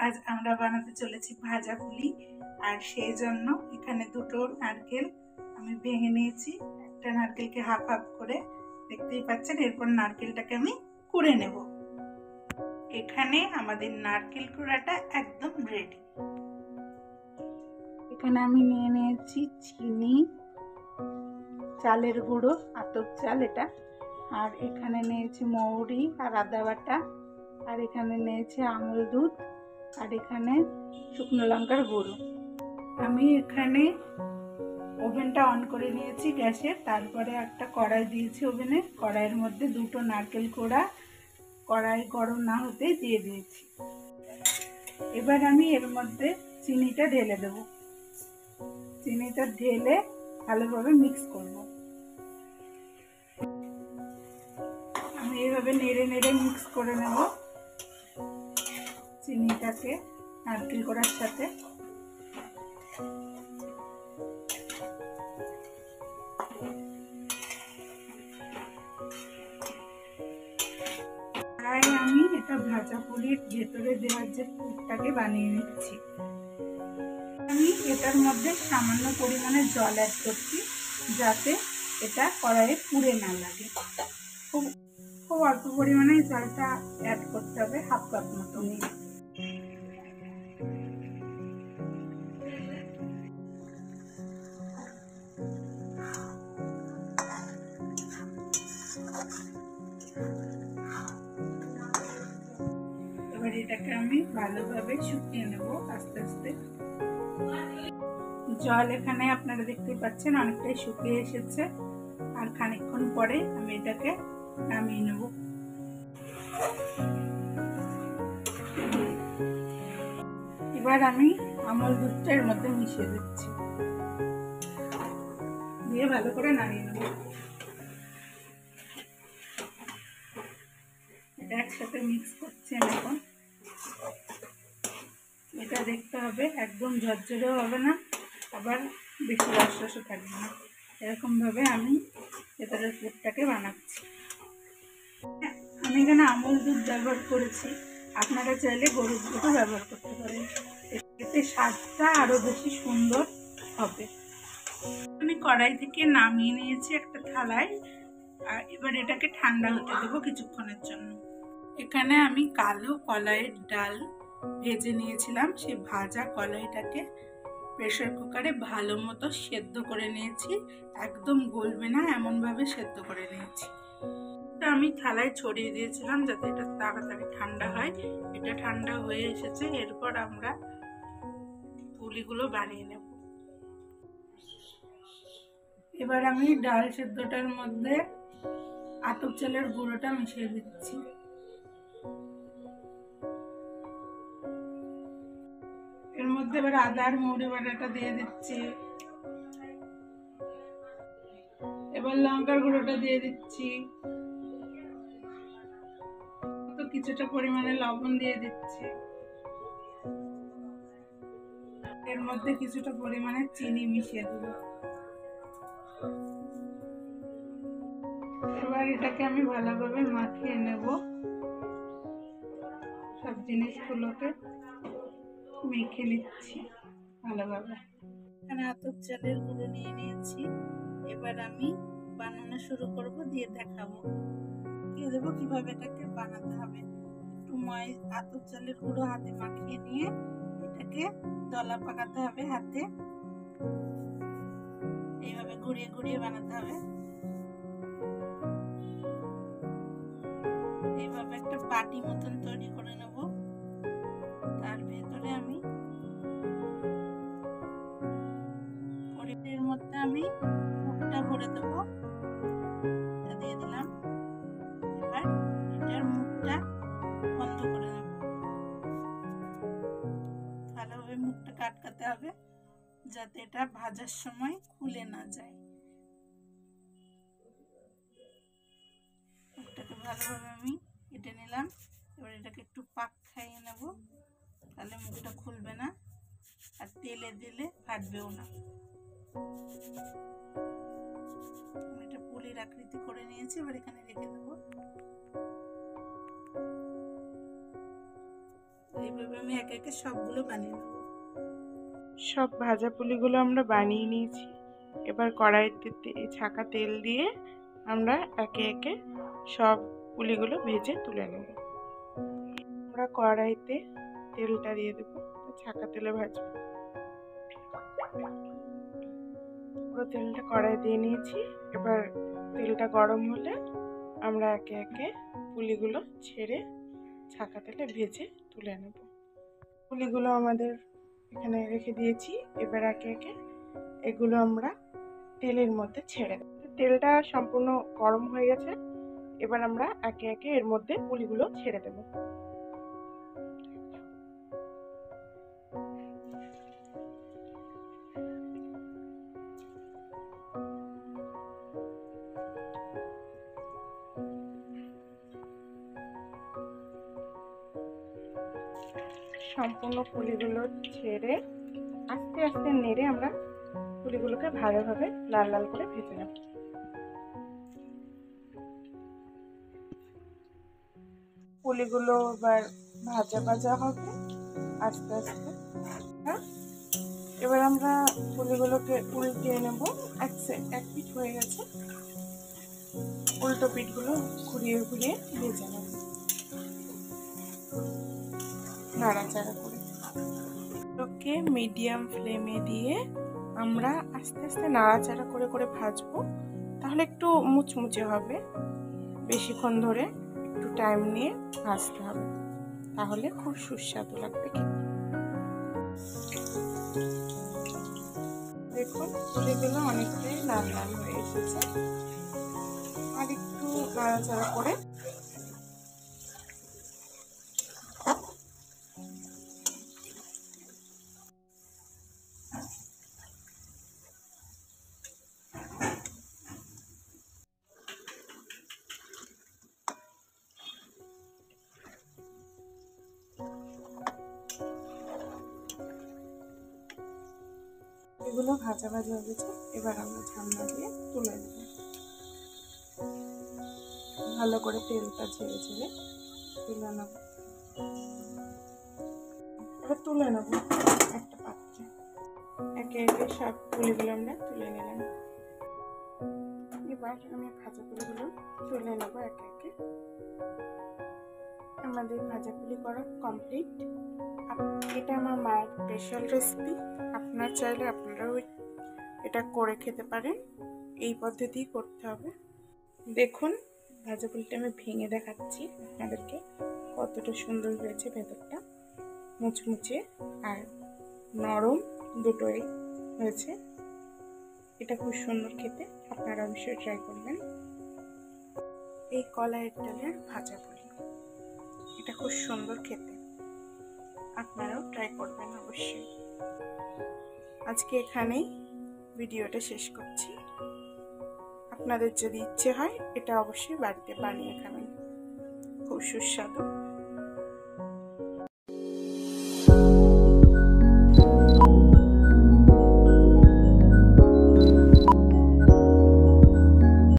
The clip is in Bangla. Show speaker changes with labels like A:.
A: আজ আমরা বানাতে চলেছি ভাজা পুলি। আর সেই জন্য এখানে দুটো নারকেল আমি ভেঙে নিয়েছি। একটা নারকেলকে হাফ হাফ করে দেখতেই পাচ্ছেন। এরপর নারকেলটাকে আমি কুড়ে নেব। এখানে আমাদের নারকেল কুড়াটা একদম রেডি। এখানে আমি নিয়ে নিয়েছি চিনি, চালের গুঁড়ো, আতপ চাল এটা, আর এখানে নিয়েছি মৌরি আর আদা বাটা, আর এখানে নিয়েছি আমুল দুধ, আর এখানে শুকনো লঙ্কার গুঁড়ো। আমি এখানে ওভেনটা অন করে নিয়েছি গ্যাসে। তারপরে একটা কড়াই দিয়েছি ওভেনে। কড়াইয়ের মধ্যে দুটো নারকেল কোড়া কড়াই গরম না হতে দিয়ে দিয়েছি। এবার আমি এর মধ্যে চিনিটা ঢেলে দেব। চিনিটা ঢেলে ভালোভাবে মিক্স করব। আমি এইভাবে নেড়ে নেড়ে মিক্স করে নেব চিনিটাকে নারকেল কোড়ার সাথে। আমি এটা ভাজা পুলির ভেতরে দেওয়ার যে পুরটাকে বানিয়ে নিচ্ছি। আমি এটার মধ্যে সামান্য পরিমাণে জল অ্যাড করছি, যাতে এটা কড়াইয়ে পুড়ে না লাগে। খুব অল্প পরিমাণে জলটা অ্যাড করতে হবে, হাফ কাপ মতো। এবার এটাকে আমি ভালোভাবে শুকিয়ে নেব আস্তে আস্তে। জল এখানে আপনারা দেখতেই পাচ্ছেন অনেকটাই শুকিয়ে এসেছে। আর খানিকক্ষণ পরে আমি এটাকে নামিয়ে নেব। এবার আমি আমুল দুধটা এর মধ্যে মিশিয়ে দিচ্ছি, দিয়ে ভালো করে নামিয়ে নেব। এটা একসাথে মিক্স করছি আমি এখন। এটা দেখতে হবে একদম ঝরঝরেও হবে না, আবার বেশি রসও থাকবে না। এরকম ভাবে আমি ভেতরের পুরটাকে বানাচ্ছি। আমি এখানে আমুল দুধ ব্যবহার করেছি, আপনারা চাইলে গরুর দুধও ব্যবহার করতে পারেন। এতে স্বাদটা আরো বেশি সুন্দর হবে। আমি কড়াই থেকে নামিয়ে নিয়েছি একটা থালায়। আর এবার এটাকে ঠান্ডা হতে দেবো কিছুক্ষণের জন্য। এখানে আমি কালো কলাইয়ের ডাল ভেজে নিয়েছিলাম। সেই ভাজা কলাইটাকে প্রেসার কুকারে ভালো মতো সেদ্ধ করে নিয়েছি। একদম গলবে না এমনভাবে সেদ্ধ করে নিয়েছি। আমি থালায় ছড়িয়ে দিয়েছিলাম যাতে এটা তাড়াতাড়ি ঠান্ডা হয়। এটা ঠান্ডা হয়ে এসেছে। এরপর আমরা পুলিগুলো বানিয়ে নেব। এবার আমি ডাল সেদ্ধটার মধ্যে আতপ চালের গুঁড়োটা মিশিয়ে দিচ্ছি। এর মধ্যে এবার আদা আর মৌরি বাটাটা দিয়ে দিচ্ছি। এবার লঙ্কার গুঁড়োটা দিয়ে দিচ্ছি। তো কিছুটা পরিমাণে লবণ দিয়ে দিচ্ছি। এর মধ্যে কিছুটা পরিমাণে চিনি মিশিয়ে দেব। এবার এটাকে আমি ভালোভাবে মাখিয়ে নেব। সব জিনিসগুলোকে মেখে নিচ্ছি ভালোভাবে। এখানে আতপ চালের গুঁড়ো নিয়ে নিয়েছি। এবার আমি বানানো শুরু করব, দিয়ে দেখাবো দিয়ে দেবো কিভাবে এটাকে বানাতে হবে। একটু আতপ চালের গুঁড়ো হাতে মাখিয়ে নিয়ে এটাকে দলা পাকাতে হবে হাতে। এইভাবে ঘুরিয়ে ঘুরিয়ে বানাতে হবে। এইভাবে একটা বাটি মতন তৈরি করে নেব। তার ভেতরে আমি এর মধ্যে আমি মুখটা ভরে দেব। দিয়ে দিলাম। এবার এটার মুখটা বন্ধ করে নেব। ভালোভাবে মুখটা আটকাতে হবে যাতে এটা ভাজার সময় খুলে না যায়। মুখটাকে ভালোভাবে আমি কেটে নিলাম। এবার এটাকে একটু পাক খাইয়ে নেব, তাহলে মুখটা খুলবে না আর তেলে দিলে ফাটবেও না। এটা পুলির আকৃতি করে নিয়েছি। এবার এখানে রেখে দেবো। এইভাবে আমি একে একে সবগুলো বানিয়ে নেব।
B: সব ভাজা পুলিগুলো আমরা বানিয়ে নিয়েছি। এবার কড়াইতে ছাঁকা তেল দিয়ে আমরা একে একে সব পুলিগুলো ভেজে তুলে নেব। আমরা কড়াইতে তেলটা দিয়ে দেবো, ছাঁকা তেলে ভাজবো। পুরো তেলটা কড়াই দিয়ে নিয়েছি। এবার তেলটা গরম হলে আমরা একে একে পুলিগুলো ছেড়ে ছাঁকা তেলে ভেজে তুলে নেব। পুলিগুলো আমাদের এখানে রেখে দিয়েছি। এবার একে একে এগুলো আমরা তেলের মধ্যে ছেড়ে দেব। তেলটা সম্পূর্ণ গরম হয়ে গেছে। এবার আমরা একে একে এর মধ্যে পুলিগুলো ছেড়ে দেব। সম্পূর্ণ পুলিগুলো ছেড়ে আস্তে আস্তে নেড়ে আমরা পুলিগুলোকে ভালোভাবে লাল লাল করে ভেজে নেব। পুলিগুলো এবার ভাজা ভাজা হবে আস্তে আস্তে। এবার আমরা পুলিগুলোকে উল্টিয়ে নেব। এক পিঠ হয়ে গেছে, উল্টো পিঠগুলো ঘুরিয়ে ঘুরিয়ে ভেজে নেব নাড়াচাড়া করে। ওকে মিডিয়াম ফ্লেমে দিয়ে আমরা আস্তে আস্তে নাড়াচাড়া করে করে ভাজবো, তাহলে একটু মুচমুচে হবে। বেশিক্ষণ ধরে একটু টাইম নিয়ে ভাজতে হবে, তাহলে খুব সুস্বাদু লাগবে খেতে। দেখুন পুলিগুলো অনেকটাই লাল লাল হয়ে এসেছে। আর একটু নাড়াচাড়া করে এগুলো ভাজা ভাজা হয়ে গেছে। এবার আমরা ঠান্ডা দিয়ে তুলে নেব। ভালো করে তেলটা ছেড়ে ছেড়ে তুলে নেব। এবার তুলে নেব একটা পাত্রে। একে একে সব পুলিগুলো আমরা তুলে নিলাম। এবার আমি ভাজা পুলিগুলো তুলে নেব একে একে। আমাদের ভাজা পুলি করা কমপ্লিট। এটা আমার মায়ের স্পেশাল রেসিপি। আপনারা চাইলে আপনারাও এটা করে খেতে পারেন। এই পদ্ধতি করতে হবে। দেখুন ভাজা পুলিটা আমি ভেঙে দেখাচ্ছি আপনাদেরকে, কতটা সুন্দর হয়েছে। ভেতরটা মুচমুচে আর নরম দুটোই হয়েছে। এটা খুব সুন্দর খেতে, আপনারা অবশ্যই ট্রাই করবেন। এই কলাইয়ের ডালের ভাজা পুলি, এটা খুব সুন্দর খেতে, আপনারাও ট্রাই করবেন অবশ্যই। আজকে এখানেই ভিডিওটা শেষ করছি। আপনাদের যদি ইচ্ছে হয় এটা অবশ্যই বাড়িতে বানিয়ে খাবেন, খুব সুস্বাদু।